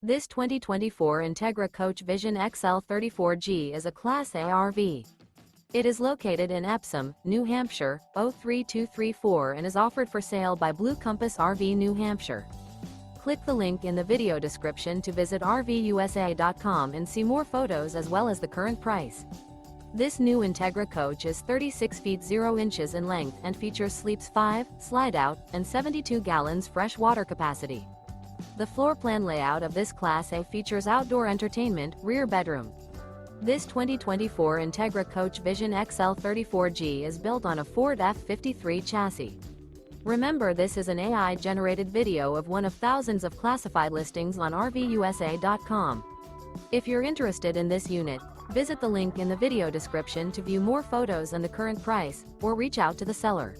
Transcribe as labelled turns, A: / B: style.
A: This 2024 Entegra Coach Vision XL 34G is a Class A RV. It is located in Epsom, New Hampshire, 03234 and is offered for sale by Blue Compass RV New Hampshire. Click the link in the video description to visit RVUSA.com and see more photos as well as the current price. This new Entegra coach is 36 feet 0 inches in length and features sleeps 5, slide-out, and 72 gallons fresh water capacity. The floor plan layout of this Class A features outdoor entertainment, rear bedroom. This 2024 Entegra Coach Vision XL 34G is built on a Ford F53 chassis. Remember, this is an AI-generated video of one of thousands of classified listings on RVUSA.com. If you're interested in this unit, visit the link in the video description to view more photos and the current price, or reach out to the seller.